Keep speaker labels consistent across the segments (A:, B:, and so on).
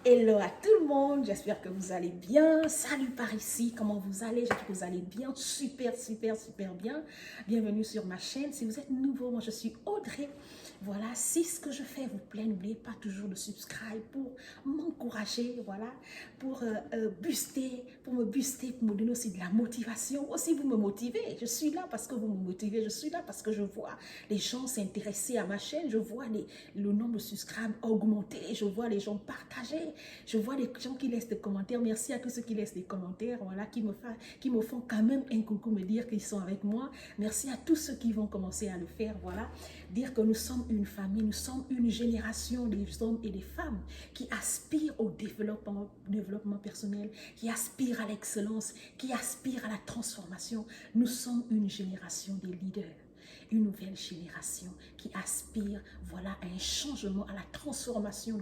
A: Hello à tout le monde, j'espère que vous allez bien. Salut par ici, comment vous allez? J'espère que vous allez bien, super bien. Bienvenue sur ma chaîne. Si vous êtes nouveau, moi je suis Audrey. Voilà, si ce que je fais vous plaît, n'oubliez pas toujours de subscribe pour m'encourager, voilà, pour me booster, pour me donner aussi de la motivation. Aussi, vous me motivez. Je suis là parce que vous me motivez. Je suis là parce que je vois les gens s'intéresser à ma chaîne. Je vois le nombre de subscribers augmenter. Je vois les gens partager. Je vois les gens qui laissent des commentaires. Merci à tous ceux qui laissent des commentaires, voilà, qui me font quand même un coucou, me dire qu'ils sont avec moi. Merci à tous ceux qui vont commencer à le faire, voilà. Dire que nous sommes une famille, nous sommes une génération des hommes et des femmes qui aspirent au développement personnel, qui aspirent à l'excellence, qui aspirent à la transformation. Nous sommes une génération des leaders. Une nouvelle génération qui aspire, voilà, à un changement, à la transformation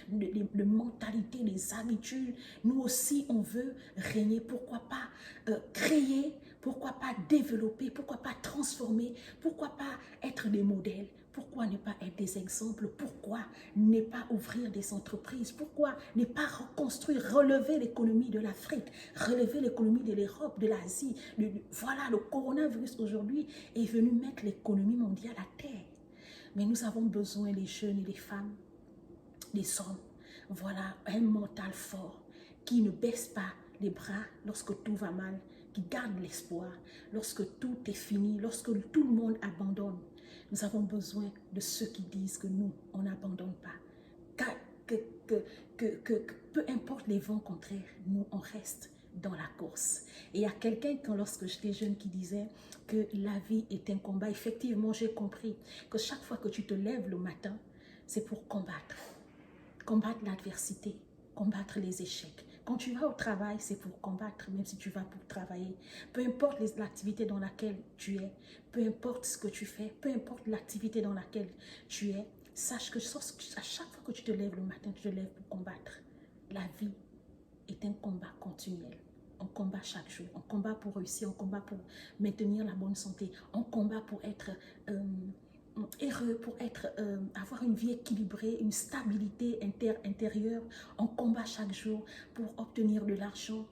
A: de mentalité, des habitudes. Nous aussi, on veut régner. Pourquoi pas créer, pourquoi pas développer, pourquoi pas transformer, pourquoi pas être des modèles, pourquoi ne pas être des exemples, pourquoi ne pas ouvrir des entreprises, pourquoi ne pas reconstruire, relever l'économie de l'Afrique, relever l'économie de l'Europe, de l'Asie. Voilà, le coronavirus aujourd'hui est venu mettre l'économie mondiale à terre. Mais nous avons besoin, les jeunes et les femmes, des hommes, voilà, un mental fort, qui ne baisse pas les bras lorsque tout va mal, qui garde l'espoir lorsque tout est fini, lorsque tout le monde abandonne. Nous avons besoin de ceux qui disent que nous, on n'abandonne pas. Que, que, peu importe les vents contraires, nous, on reste dans la course. Et il y a quelqu'un, lorsque j'étais jeune, qui disait que la vie est un combat. Effectivement, j'ai compris que chaque fois que tu te lèves le matin, c'est pour combattre. Combattre l'adversité, combattre les échecs. Quand tu vas au travail, c'est pour combattre, même si tu vas pour travailler. Peu importe l'activité dans laquelle tu es, peu importe ce que tu fais, peu importe l'activité dans laquelle tu es, sache que à chaque fois que tu te lèves le matin, tu te lèves pour combattre. La vie est un combat continuel. On combat chaque jour. On combat pour réussir, on combat pour maintenir la bonne santé, on combat pour être heureux, pour avoir une vie équilibrée, une stabilité intérieure. On combat chaque jour pour obtenir de l'argent,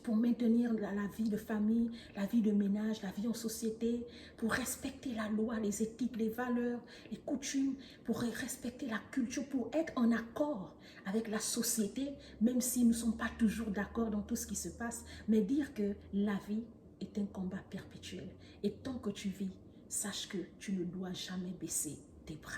A: pour maintenir la vie de famille, la vie de ménage, la vie en société, pour respecter la loi, les éthiques, les valeurs, les coutumes, pour respecter la culture, pour être en accord avec la société, même si nous ne sommes pas toujours d'accord dans tout ce qui se passe, mais dire que la vie est un combat perpétuel. Et tant que tu vis, sache que tu ne dois jamais baisser tes bras.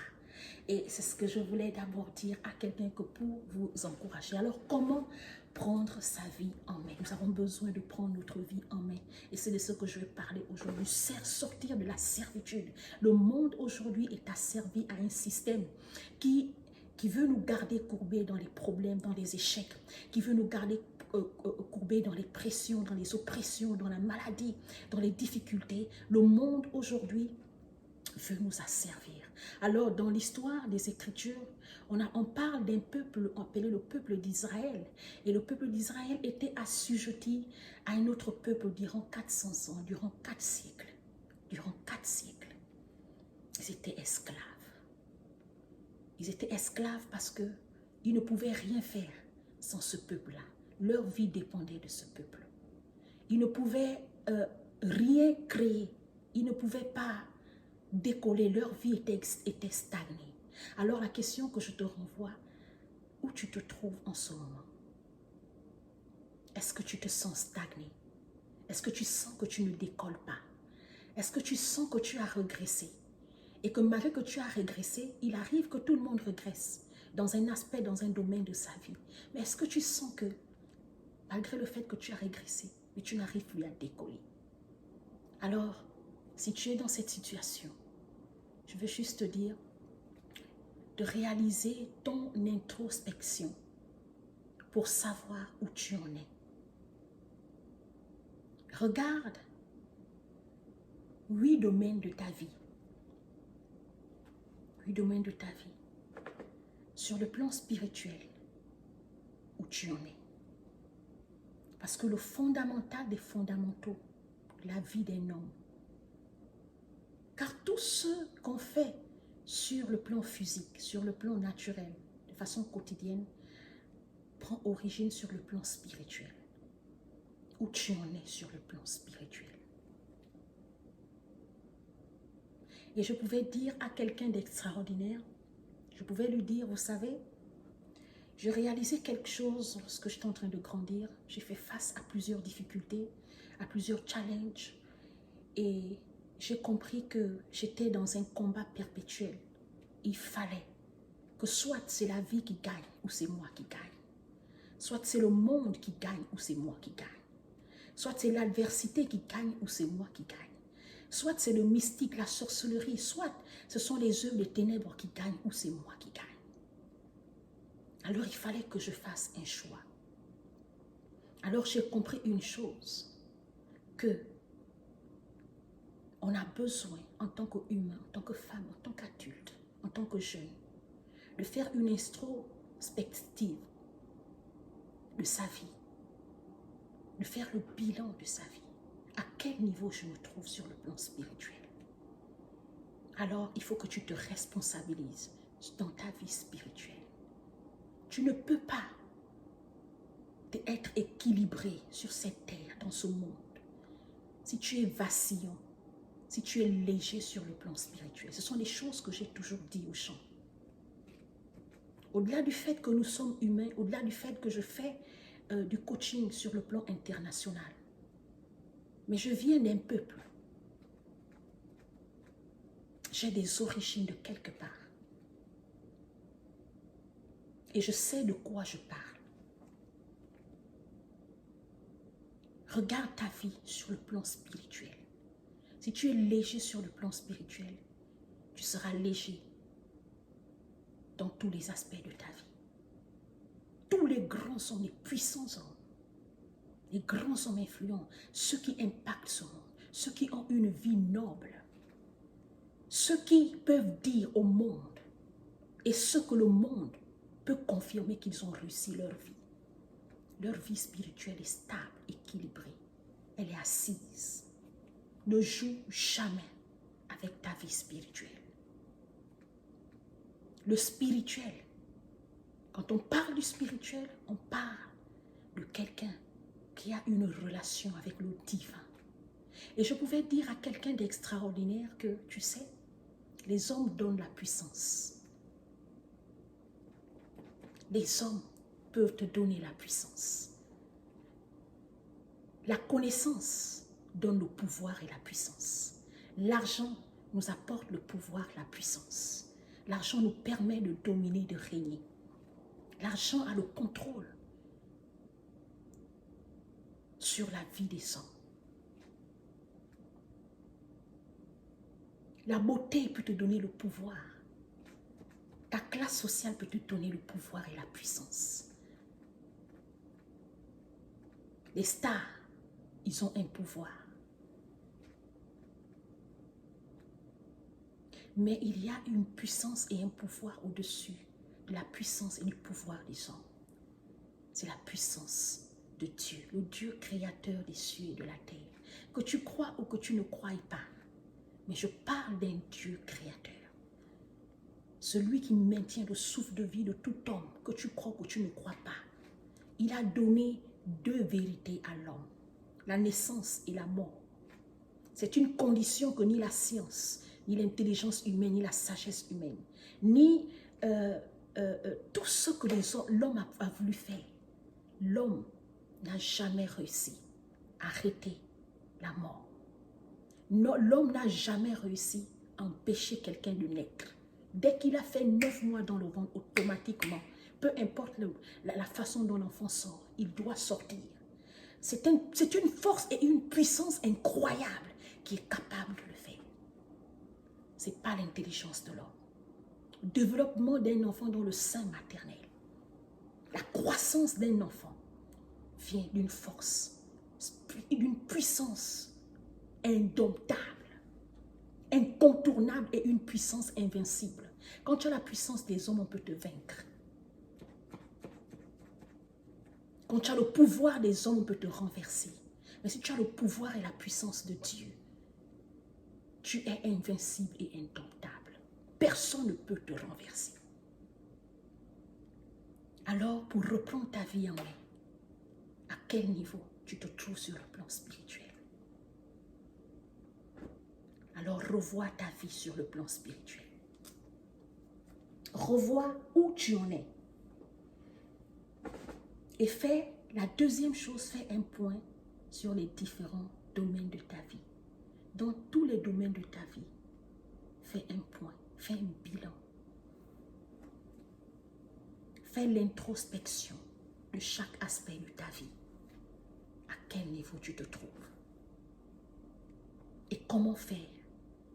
A: Et c'est ce que je voulais d'abord dire à quelqu'un que pour vous encourager. Alors, comment prendre sa vie en main? Nous avons besoin de prendre notre vie en main. Et c'est de ce que je vais parler aujourd'hui. Sortir de la servitude. Le monde aujourd'hui est asservi à un système qui veut nous garder courbés dans les problèmes, dans les échecs, qui veut nous garder courbés dans les pressions, dans les oppressions, dans la maladie, dans les difficultés. Le monde aujourd'hui veut nous asservir. Alors, dans l'histoire des Écritures, on parle d'un peuple appelé le peuple d'Israël. Et le peuple d'Israël était assujetti à un autre peuple durant 400 ans, durant 4 siècles. Durant 4 siècles, ils étaient esclaves. Ils étaient esclaves parce qu'ils ne pouvaient rien faire sans ce peuple-là. Leur vie dépendait de ce peuple. Ils ne pouvaient rien créer. Ils ne pouvaient pas décoller, leur vie était stagnée. Alors la question que je te renvoie, où tu te trouves en ce moment? Est-ce que tu te sens stagné? Est-ce que tu sens que tu ne décolles pas? Est-ce que tu sens que tu as régressé? Et que malgré que tu as régressé, il arrive que tout le monde régresse dans un aspect, dans un domaine de sa vie. Mais est-ce que tu sens que, malgré le fait que tu as régressé, mais tu n'arrives plus à décoller? Alors, si tu es dans cette situation, je veux juste te dire de réaliser ton introspection pour savoir où tu en es. Regarde 8 domaines de ta vie. 8 domaines de ta vie. Sur le plan spirituel, où tu en es. Parce que le fondamental des fondamentaux de la vie d'un homme, car tout ce qu'on fait sur le plan physique, sur le plan naturel, de façon quotidienne, prend origine sur le plan spirituel. Où tu en es sur le plan spirituel. Et je pouvais dire à quelqu'un d'extraordinaire, je pouvais lui dire, vous savez, je réalisais quelque chose lorsque j'étais en train de grandir. J'ai fait face à plusieurs difficultés, à plusieurs challenges. Et j'ai compris que j'étais dans un combat perpétuel. Il fallait que soit c'est la vie qui gagne ou c'est moi qui gagne. Soit c'est le monde qui gagne ou c'est moi qui gagne. Soit c'est l'adversité qui gagne ou c'est moi qui gagne. Soit c'est le mystique, la sorcellerie. Soit ce sont les œuvres des ténèbres qui gagnent ou c'est moi qui gagne. Alors il fallait que je fasse un choix. Alors j'ai compris une chose, que on a besoin en tant qu'humain, en tant que femme, en tant qu'adulte, en tant que jeune, de faire une introspective de sa vie, de faire le bilan de sa vie. À quel niveau je me trouve sur le plan spirituel? Alors il faut que tu te responsabilises dans ta vie spirituelle. Tu ne peux pas être équilibré sur cette terre, dans ce monde, si tu es vacillant, si tu es léger sur le plan spirituel. Ce sont des choses que j'ai toujours dit aux gens. Au-delà du fait que nous sommes humains, au-delà du fait que je fais du coaching sur le plan international, mais je viens d'un peuple. J'ai des origines de quelque part. Et je sais de quoi je parle. Regarde ta vie sur le plan spirituel. Si tu es léger sur le plan spirituel, tu seras léger dans tous les aspects de ta vie. Tous les grands sont des puissants hommes. Les grands hommes influents, ceux qui impactent ce monde, ceux qui ont une vie noble, ceux qui peuvent dire au monde et ce que le monde peut confirmer qu'ils ont réussi leur vie. Leur vie spirituelle est stable, équilibrée. Elle est assise. Ne joue jamais avec ta vie spirituelle. Le spirituel, quand on parle du spirituel, on parle de quelqu'un qui a une relation avec le divin. Et je pouvais dire à quelqu'un d'extraordinaire que, tu sais, les hommes donnent la puissance. Les hommes peuvent te donner la puissance. La connaissance donne le pouvoir et la puissance. L'argent nous apporte le pouvoir, la puissance. L'argent nous permet de dominer, de régner. L'argent a le contrôle sur la vie des hommes. La beauté peut te donner le pouvoir. Ta classe sociale peut te donner le pouvoir et la puissance. Les stars, ils ont un pouvoir. Mais il y a une puissance et un pouvoir au-dessus de la puissance et du pouvoir des hommes. C'est la puissance de Dieu, le Dieu créateur des cieux et de la terre. Que tu crois ou que tu ne crois pas, mais je parle d'un Dieu créateur. Celui qui maintient le souffle de vie de tout homme, que tu crois ou que tu ne crois pas. Il a donné deux vérités à l'homme, la naissance et la mort. C'est une condition que ni la science, ni l'intelligence humaine, ni la sagesse humaine, ni tout ce que l'homme a voulu faire. L'homme n'a jamais réussi à arrêter la mort. L'homme n'a jamais réussi à empêcher quelqu'un de naître. Dès qu'il a fait 9 mois dans le ventre, automatiquement, peu importe la façon dont l'enfant sort, il doit sortir. C'est une force et une puissance incroyable qui est capable de le faire. Ce n'est pas l'intelligence de l'homme. Le développement d'un enfant dans le sein maternel, la croissance d'un enfant vient d'une force, d'une puissance indomptable, incontournable et une puissance invincible. Quand tu as la puissance des hommes, on peut te vaincre. Quand tu as le pouvoir des hommes, on peut te renverser. Mais si tu as le pouvoir et la puissance de Dieu, tu es invincible et indomptable. Personne ne peut te renverser. Alors, pour reprendre ta vie en main, à quel niveau tu te trouves sur le plan spirituel? Alors, revois ta vie sur le plan spirituel. Revois où tu en es. Et fais la deuxième chose, fais un point sur les différents domaines de ta vie. Dans tous les domaines de ta vie, fais un point, fais un bilan. Fais l'introspection de chaque aspect de ta vie. À quel niveau tu te trouves? Et comment faire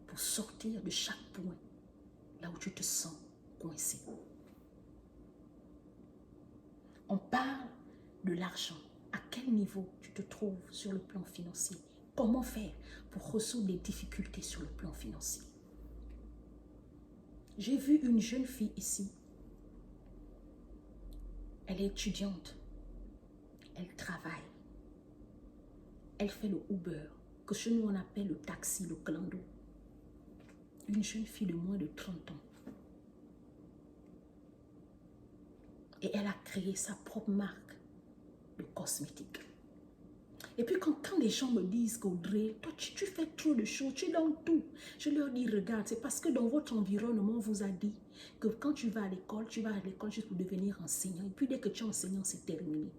A: pour sortir de chaque point là où tu te sens coincé? On parle de l'argent. À quel niveau tu te trouves sur le plan financier? Comment faire pour résoudre les difficultés sur le plan financier? J'ai vu une jeune fille ici. Elle est étudiante. Elle travaille. Elle fait le Uber, que chez nous on appelle le taxi, le clando. Une jeune fille de moins de 30 ans. Et elle a créé sa propre marque de cosmétiques. Et puis quand les gens me disent qu'Audrey, toi tu fais trop de choses, tu es dans tout. Je leur dis, regarde, c'est parce que dans votre environnement, on vous a dit que quand tu vas à l'école juste pour devenir enseignant. Et puis dès que tu es enseignant, c'est terminé.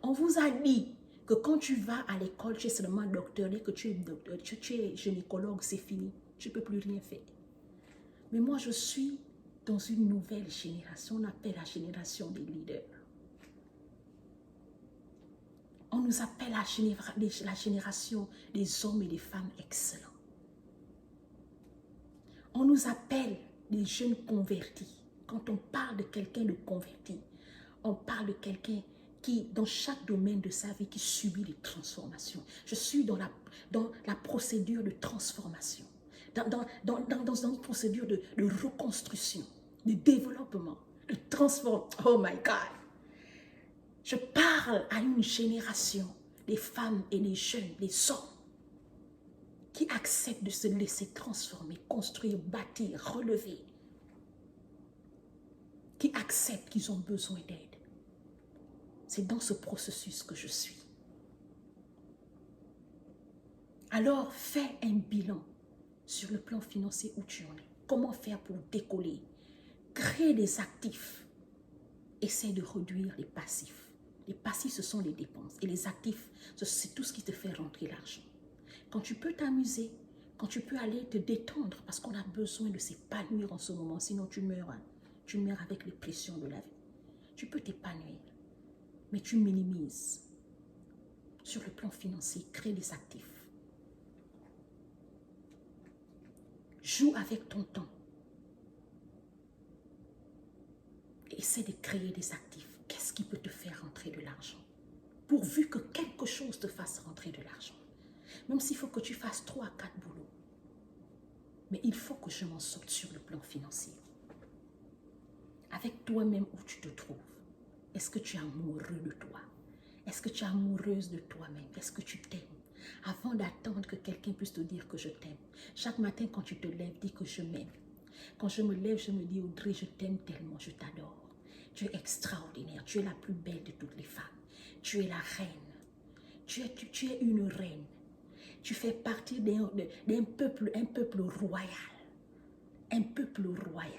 A: On vous a dit que quand tu vas à l'école, tu es seulement docteur. Dès que tu es docteur, tu es gynécologue, c'est fini. Tu ne peux plus rien faire. Mais moi, je suis dans une nouvelle génération. On appelle la génération des leaders. On nous appelle la génération des hommes et des femmes excellents. On nous appelle des jeunes convertis. Quand on parle de quelqu'un de converti, on parle de quelqu'un qui, dans chaque domaine de sa vie, qui subit des transformations. Je suis dans la procédure de transformation, dans une procédure de reconstruction, de développement, de transformation. Oh my God! Je parle à une génération des femmes et des jeunes, des hommes, qui acceptent de se laisser transformer, construire, bâtir, relever, qui acceptent qu'ils ont besoin d'aide. C'est dans ce processus que je suis. Alors, fais un bilan sur le plan financier où tu en es. Comment faire pour décoller? Créer des actifs. Essaie de réduire les passifs. Les passifs, ce sont les dépenses. Et les actifs, c'est tout ce qui te fait rentrer l'argent. Quand tu peux t'amuser, quand tu peux aller te détendre, parce qu'on a besoin de s'épanouir en ce moment, sinon tu meurs. Hein. Tu meurs avec les pressions de la vie. Tu peux t'épanouir, mais tu minimises. Sur le plan financier, crée des actifs. Joue avec ton temps. Essaie de créer des actifs. Qu'est-ce qui peut te faire rentrer de l'argent? Pourvu que quelque chose te fasse rentrer de l'argent. Même s'il faut que tu fasses 3 à 4 boulots. Mais il faut que je m'en sorte sur le plan financier. Avec toi-même où tu te trouves. Est-ce que tu es amoureux de toi? Est-ce que tu es amoureuse de toi-même? Est-ce que tu t'aimes? Avant d'attendre que quelqu'un puisse te dire que je t'aime. Chaque matin quand tu te lèves, dis que je m'aime. Quand je me lève, je me dis, Audrey, je t'aime tellement, je t'adore. Tu es extraordinaire, tu es la plus belle de toutes les femmes. Tu es la reine. Tu es une reine. Tu fais partie d'un peuple royal. Un peuple royal.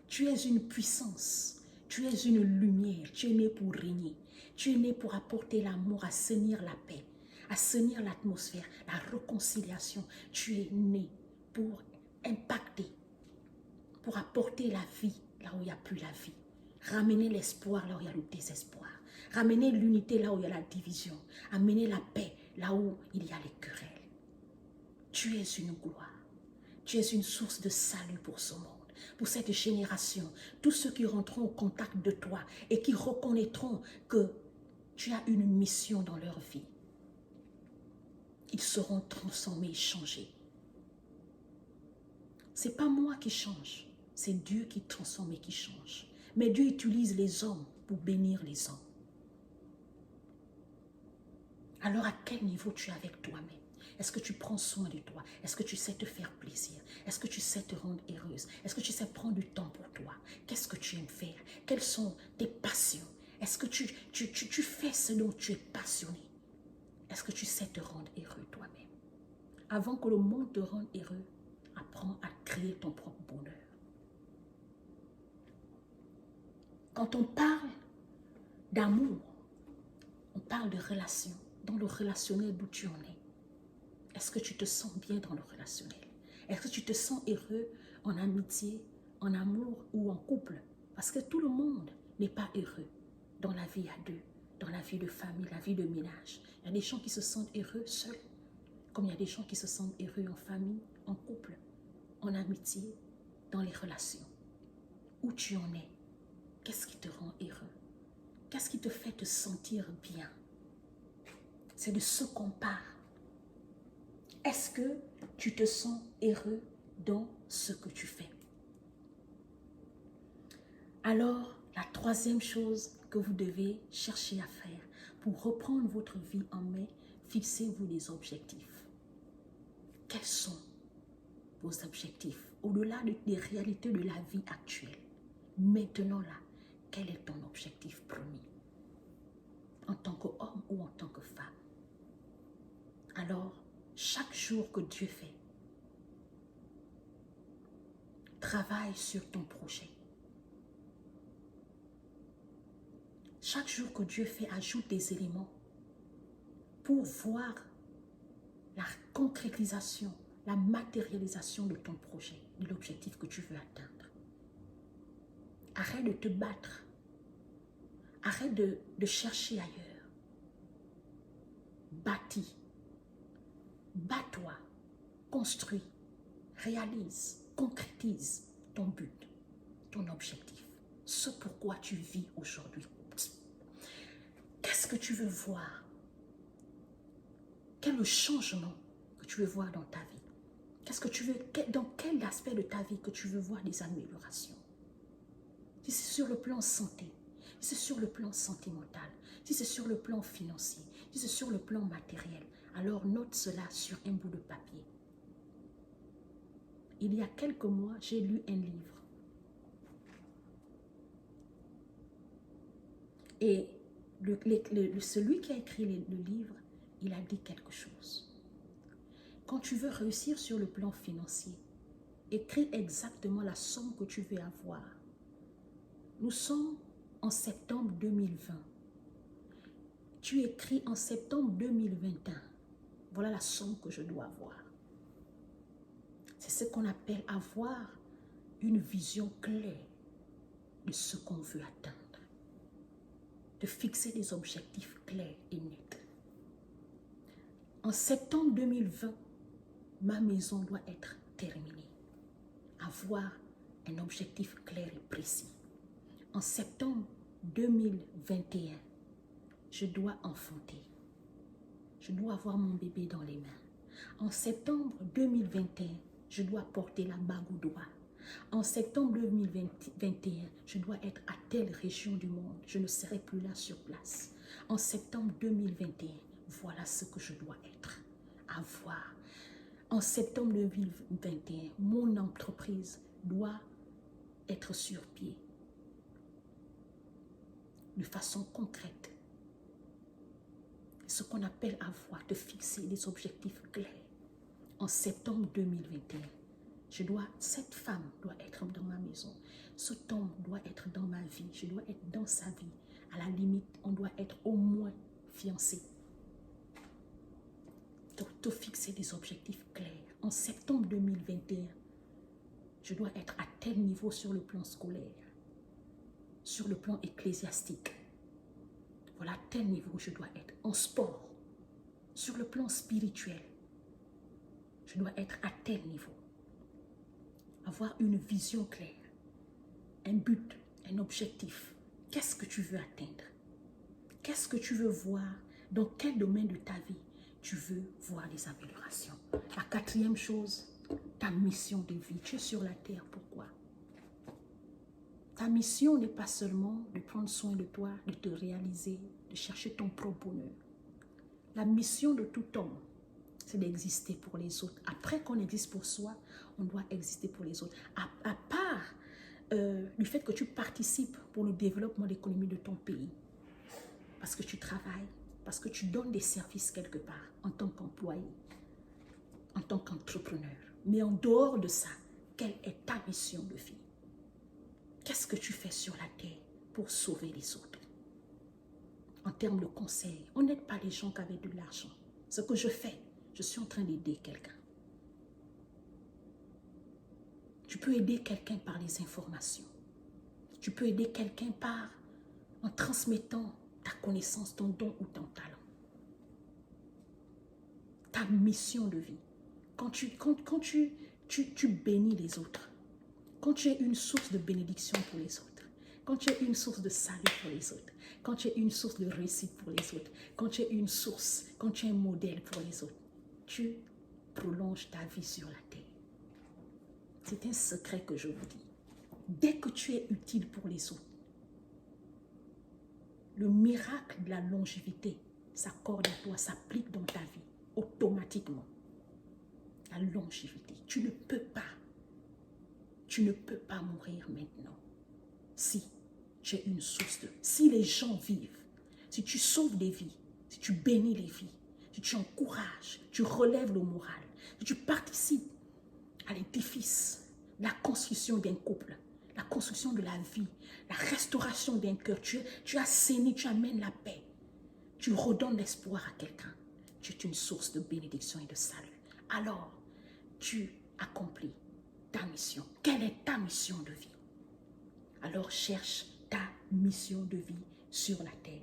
A: Tu es une puissance. Tu es une lumière. Tu es né pour régner. Tu es né pour apporter l'amour, assainir la paix, assainir l'atmosphère, la réconciliation. Tu es né pour impacter, pour apporter la vie là où il n'y a plus la vie. Ramener l'espoir là où il y a le désespoir. Ramener l'unité là où il y a la division. Amener la paix là où il y a les querelles. Tu es une gloire. Tu es une source de salut pour ce monde, pour cette génération. Tous ceux qui rentreront au contact de toi et qui reconnaîtront que tu as une mission dans leur vie. Ils seront transformés, changés. Ce n'est pas moi qui change, c'est Dieu qui transforme et qui change. Mais Dieu utilise les hommes pour bénir les hommes. Alors à quel niveau tu es avec toi-même? Est-ce que tu prends soin de toi? Est-ce que tu sais te faire plaisir? Est-ce que tu sais te rendre heureuse? Est-ce que tu sais prendre du temps pour toi? Qu'est-ce que tu aimes faire? Quelles sont tes passion? Est-ce que tu fais ce dont tu es passionné? Est-ce que tu sais te rendre heureux toi-même? Avant que le monde te rende heureux, apprends à créer ton propre bonheur. Quand on parle d'amour, on parle de relation, dans le relationnel d'où tu en es. Est-ce que tu te sens bien dans le relationnel? Est-ce que tu te sens heureux en amitié, en amour ou en couple? Parce que tout le monde n'est pas heureux dans la vie à deux, dans la vie de famille, la vie de ménage. Il y a des gens qui se sentent heureux seuls, comme il y a des gens qui se sentent heureux en famille, en couple, en amitié, dans les relations. Où tu en es? Qu'est-ce qui te rend heureux? Qu'est-ce qui te fait te sentir bien? C'est de ce qu'on parle. Est-ce que tu te sens heureux dans ce que tu fais? Alors, la troisième chose que vous devez chercher à faire pour reprendre votre vie en main, fixez-vous des objectifs. Quels sont vos objectifs? Au-delà des réalités de la vie actuelle, maintenant là, quel est ton objectif premier? En tant qu'homme ou en tant que femme? Alors, chaque jour que Dieu fait, travaille sur ton projet. Chaque jour que Dieu fait, ajoute des éléments pour voir la concrétisation, la matérialisation de ton projet, de l'objectif que tu veux atteindre. Arrête de te battre. Arrête de chercher ailleurs. Bâtis. Bats-toi. Construis. Réalise. Concrétise ton but, ton objectif. Ce pourquoi tu vis aujourd'hui. Qu'est-ce que tu veux voir? Quel est le changement que tu veux voir dans ta vie? Qu'est-ce que tu veux, dans quel aspect de ta vie que tu veux voir des améliorations? Si c'est sur le plan santé, si c'est sur le plan sentimental, si c'est sur le plan financier, si c'est sur le plan matériel, alors note cela sur un bout de papier. Il y a quelques mois, j'ai lu un livre. Et celui qui a écrit le livre, il a dit quelque chose. Quand tu veux réussir sur le plan financier, écris exactement la somme que tu veux avoir. Nous sommes en septembre 2020. Tu écris en septembre 2021. Voilà la somme que je dois avoir. C'est ce qu'on appelle avoir une vision claire de ce qu'on veut atteindre. De fixer des objectifs clairs et nets. En septembre 2020, ma maison doit être terminée. Avoir un objectif clair et précis. En septembre 2021, je dois enfanter. Je dois avoir mon bébé dans les mains. En septembre 2021, je dois porter la bague au doigt. En septembre 2021, je dois être à telle région du monde. Je ne serai plus là sur place. En septembre 2021, voilà ce que je dois être, avoir. En septembre 2021, mon entreprise doit être sur pied. De façon concrète. Ce qu'on appelle avoir, de fixer des objectifs clairs. En septembre 2021, cette femme doit être dans ma maison. Cet homme doit être dans ma vie. Je dois être dans sa vie. À la limite, on doit être au moins fiancé. Donc, te fixer des objectifs clairs. En septembre 2021, je dois être à tel niveau sur le plan scolaire, sur le plan ecclésiastique. Voilà à tel niveau je dois être. En sport, sur le plan spirituel, je dois être à tel niveau. Avoir une vision claire, un but, un objectif. Qu'est-ce que tu veux atteindre? Qu'est-ce que tu veux voir? Dans quel domaine de ta vie tu veux voir des améliorations? La quatrième chose, ta mission de vie. Tu es sur la terre, pourquoi? Ta mission n'est pas seulement de prendre soin de toi, de te réaliser, de chercher ton propre bonheur. La mission de tout homme, c'est d'exister pour les autres. Après qu'on existe pour soi, on doit exister pour les autres. À part du fait que tu participes pour le développement de l'économie de ton pays. Parce que tu travailles, parce que tu donnes des services quelque part en tant qu'employé, en tant qu'entrepreneur. Mais en dehors de ça, quelle est ta mission de vie? Qu'est-ce que tu fais sur la terre pour sauver les autres? En termes de conseils, on n'aide pas les gens qu'avec de l'argent. Ce que je fais, je suis en train d'aider quelqu'un. Tu peux aider quelqu'un par les informations. Tu peux aider quelqu'un en transmettant ta connaissance, ton don ou ton talent. Ta mission de vie. Quand tu bénis les autres, quand tu es une source de bénédiction pour les autres, quand tu es une source de salut pour les autres, quand tu es une source de réussite pour les autres, quand tu es une source, quand tu es un modèle pour les autres, tu prolonges ta vie sur la terre. C'est un secret que je vous dis. Dès que tu es utile pour les autres, le miracle de la longévité s'accorde à toi, s'applique dans ta vie, automatiquement. La longévité, tu ne peux pas mourir maintenant. Si tu es une source de... Si les gens vivent, si tu sauves des vies, si tu bénis les vies, si tu encourages, tu relèves le moral, si tu participes à l'édifice, la construction d'un couple, la construction de la vie, la restauration d'un cœur, tu assainis, tu amènes la paix, tu redonnes l'espoir à quelqu'un, tu es une source de bénédiction et de salut. Alors, tu accomplis ta mission. Quelle est ta mission de vie? Alors cherche ta mission de vie sur la terre.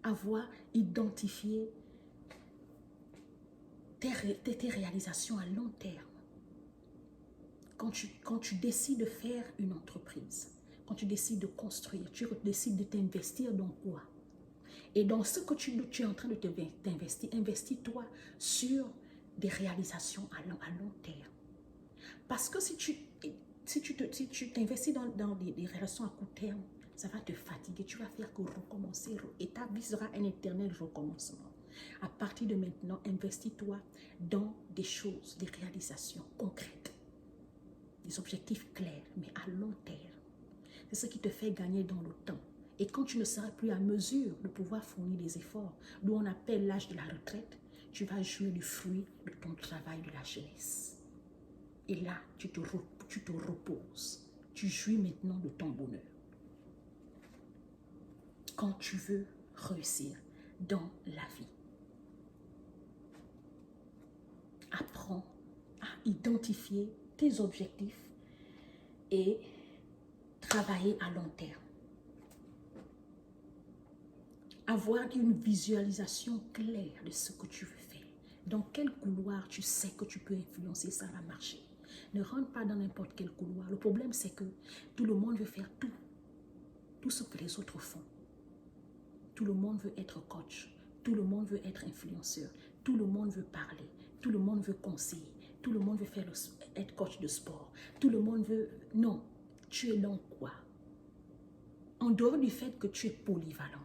A: Avoir identifié tes réalisations à long terme. Quand tu décides de faire une entreprise, quand tu décides de construire, tu décides de t'investir dans quoi? Et dans ce que tu es en train de t'investir, investis-toi sur des réalisations à long terme. Parce que si tu t'investis dans des relations à court terme, ça va te fatiguer, tu vas faire que recommencer. Et ta vie sera un éternel recommencement. À partir de maintenant, investis-toi dans des choses, des réalisations concrètes, des objectifs clairs, mais à long terme. C'est ce qui te fait gagner dans le temps. Et quand tu ne seras plus à mesure de pouvoir fournir des efforts, d'où on appelle l'âge de la retraite, tu vas jouir du fruit de ton travail de la jeunesse. Et là, tu te reposes. Tu jouis maintenant de ton bonheur. Quand tu veux réussir dans la vie, apprends à identifier tes objectifs et travailler à long terme. Avoir une visualisation claire de ce que tu veux faire. Dans quel couloir tu sais que tu peux influencer, ça va marcher. Ne rentre pas dans n'importe quel couloir. Le problème, c'est que tout le monde veut faire tout ce que les autres font. Tout le monde veut être coach. Tout le monde veut être influenceur. Tout le monde veut parler. Tout le monde veut conseiller. Tout le monde veut être coach de sport. Tout le monde veut... Non, tu es dans quoi? En dehors du fait que tu es polyvalent.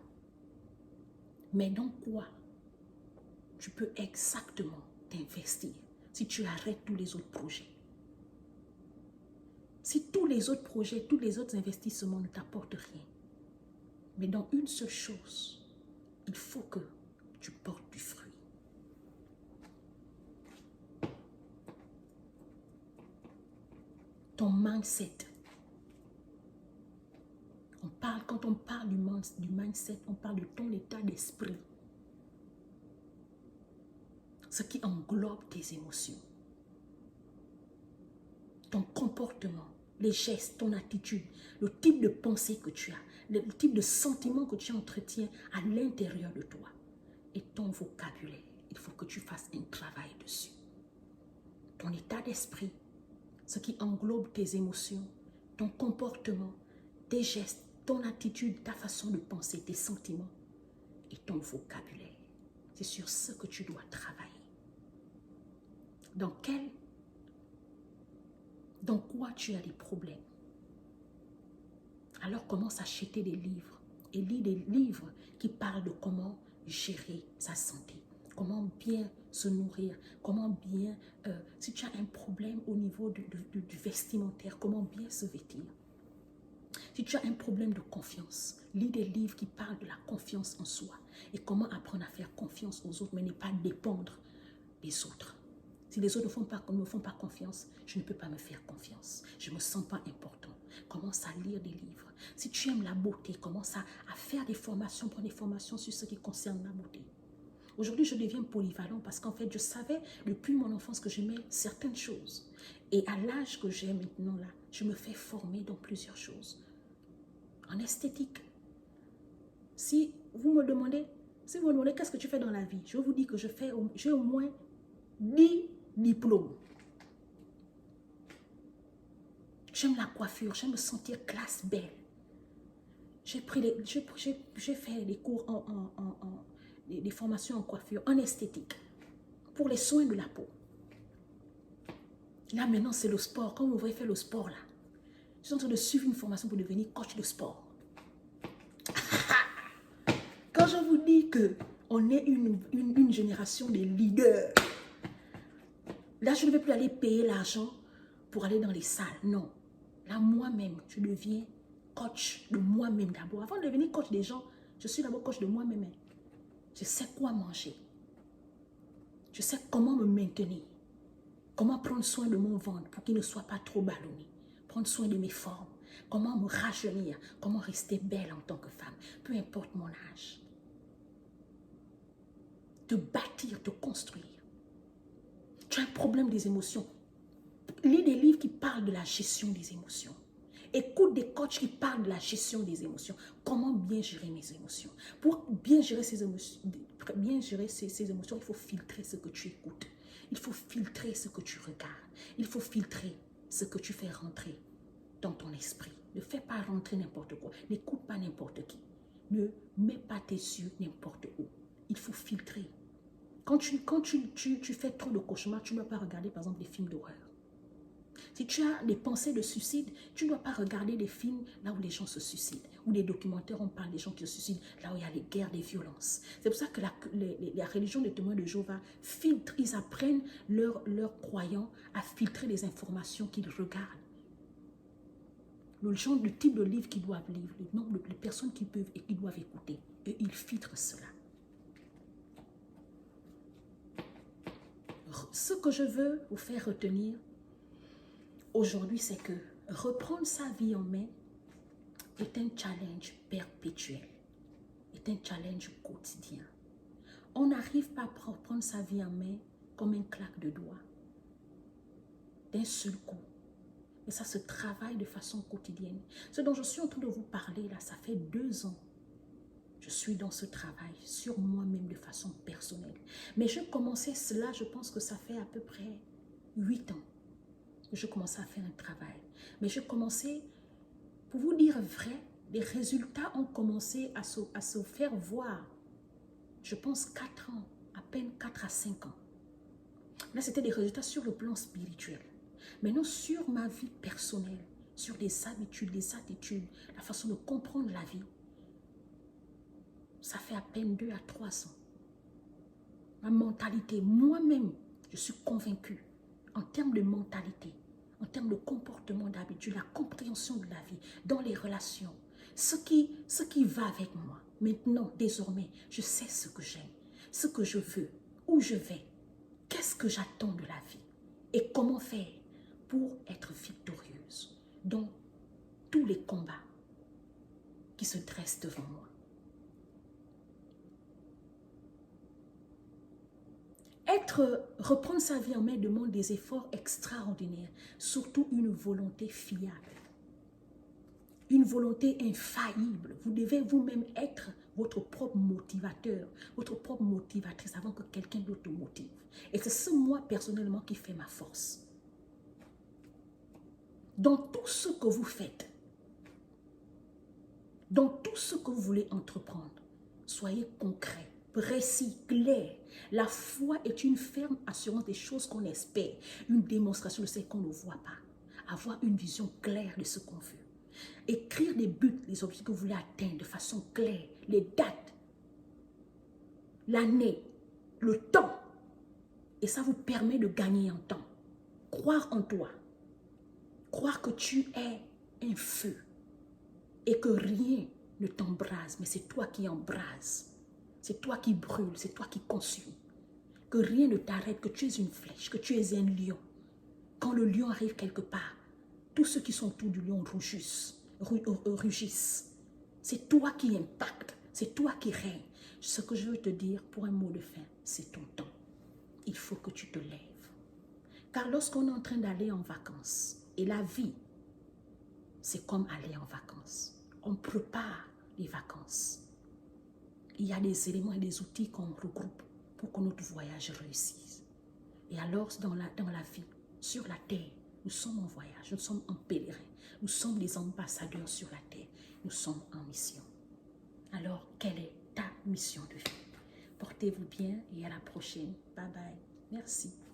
A: Mais dans quoi tu peux exactement t'investir si tu arrêtes tous les autres projets? Si tous les autres projets, tous les autres investissements ne t'apportent rien. Mais dans une seule chose, il faut que tu portes du fruit. Ton mindset. Quand on parle du mindset, on parle de ton état d'esprit. Ce qui englobe tes émotions. Ton comportement, les gestes, ton attitude, le type de pensée que tu as, le type de sentiment que tu entretiens à l'intérieur de toi et ton vocabulaire. Il faut que tu fasses un travail dessus. Ton état d'esprit, ce qui englobe tes émotions, ton comportement, tes gestes, ton attitude, ta façon de penser, tes sentiments et ton vocabulaire. C'est sur ce que tu dois travailler. Dans quoi tu as des problèmes? Alors commence à acheter des livres et lis des livres qui parlent de comment gérer sa santé, comment bien se nourrir, comment bien, si tu as un problème au niveau du vestimentaire, comment bien se vêtir. Si tu as un problème de confiance, lis des livres qui parlent de la confiance en soi et comment apprendre à faire confiance aux autres, mais ne pas dépendre des autres. Si les autres ne me font pas confiance, je ne peux pas me faire confiance. Je ne me sens pas important. Commence à lire des livres. Si tu aimes la beauté, commence à faire des formations, prendre des formations sur ce qui concerne la beauté. Aujourd'hui, je deviens polyvalent parce qu'en fait, je savais depuis mon enfance que j'aimais certaines choses. Et à l'âge que j'ai maintenant, là, je me fais former dans plusieurs choses. En esthétique. Si vous me demandez qu'est-ce que tu fais dans la vie, je vous dis que j'ai au moins 10 diplômes. J'aime la coiffure, j'aime me sentir classe belle. J'ai fait des cours, des formations en coiffure, en esthétique, pour les soins de la peau. Là maintenant c'est le sport, comme vous voyez faire le sport là. Je suis en train de suivre une formation pour devenir coach de sport. Quand je vous dis qu'on est une génération de leaders, là je ne vais plus aller payer l'argent pour aller dans les salles, non. Là moi-même, je deviens coach de moi-même d'abord. Avant de devenir coach des gens, je suis d'abord coach de moi-même. Je sais quoi manger. Je sais comment me maintenir. Comment prendre soin de mon ventre pour qu'il ne soit pas trop ballonné. Prendre soin de mes formes. Comment me rajeunir. Comment rester belle en tant que femme. Peu importe mon âge. Te bâtir, te construire. Tu as un problème des émotions. Lis des livres qui parlent de la gestion des émotions. Écoute des coachs qui parlent de la gestion des émotions. Comment bien gérer mes émotions. Pour bien gérer ces émotions, il faut filtrer ce que tu écoutes. Il faut filtrer ce que tu regardes. Il faut filtrer ce que tu fais rentrer dans ton esprit. Ne fais pas rentrer n'importe quoi. N'écoute pas n'importe qui. Ne mets pas tes yeux n'importe où. Il faut filtrer. Quand tu fais trop de cauchemars, tu ne dois pas regarder par exemple des films d'horreur. Si tu as des pensées de suicide, tu ne dois pas regarder des films là où les gens se suicident. Ou des documentaires, on parle des gens qui se suicident, là où il y a les guerres, des violences. C'est pour ça que la religion des témoins de Jéhovah filtre, ils apprennent leurs croyants à filtrer les informations qu'ils regardent. Le genre de type de livre qu'ils doivent lire, le nombre de personnes qui peuvent et qui doivent écouter. Et ils filtrent cela. Ce que je veux vous faire retenir aujourd'hui, c'est que reprendre sa vie en main est un challenge perpétuel, est un challenge quotidien. On n'arrive pas à reprendre sa vie en main comme un claque de doigts, d'un seul coup. Mais ça se travaille de façon quotidienne. Ce dont je suis en train de vous parler là, ça fait 2 ans. Je suis dans ce travail sur moi-même de façon personnelle. Mais je commençais cela, je pense que ça fait à peu près 8 ans. Je commençais à faire un travail. Mais je commençais, pour vous dire vrai, les résultats ont commencé à se faire voir. Je pense 4 ans, à peine 4 à 5 ans. Là, c'était des résultats sur le plan spirituel. Maintenant, sur ma vie personnelle, sur les habitudes, les attitudes, la façon de comprendre la vie, ça fait à peine 2 à 3 ans. Ma mentalité, moi-même, je suis convaincue, en termes de mentalité, en termes de comportement, d'habitude, la compréhension de la vie, dans les relations, ce qui va avec moi. Maintenant, désormais, je sais ce que j'aime, ce que je veux, où je vais, qu'est-ce que j'attends de la vie et comment faire pour être victorieuse dans tous les combats qui se dressent devant moi. Reprendre sa vie en main demande des efforts extraordinaires, surtout une volonté fiable, une volonté infaillible. Vous devez vous-même être votre propre motivateur, votre propre motivatrice avant que quelqu'un d'autre te motive. Et c'est ce moi personnellement qui fait ma force. Dans tout ce que vous faites, dans tout ce que vous voulez entreprendre, soyez concret, précis, clair. La foi est une ferme assurance des choses qu'on espère, une démonstration de ce qu'on ne voit pas. Avoir une vision claire de ce qu'on veut. Écrire les buts, les objectifs que vous voulez atteindre de façon claire, les dates, l'année, le temps. Et ça vous permet de gagner en temps. Croire en toi. Croire que tu es un feu. Et que rien ne t'embrase, mais c'est toi qui embrase. C'est toi qui brûle, c'est toi qui consume. Que rien ne t'arrête, que tu es une flèche, que tu es un lion. Quand le lion arrive quelque part, tous ceux qui sont autour du lion rugissent. C'est toi qui impacte, c'est toi qui règne. Ce que je veux te dire pour un mot de fin, c'est ton temps. Il faut que tu te lèves. Car lorsqu'on est en train d'aller en vacances, et la vie, c'est comme aller en vacances. On prépare les vacances. Il y a des éléments et des outils qu'on regroupe pour que notre voyage réussisse. Et alors, dans la vie, sur la terre, nous sommes en voyage, nous sommes en pèlerin, nous sommes des ambassadeurs sur la terre, nous sommes en mission. Alors, quelle est ta mission de vie? Portez-vous bien et à la prochaine. Bye bye. Merci.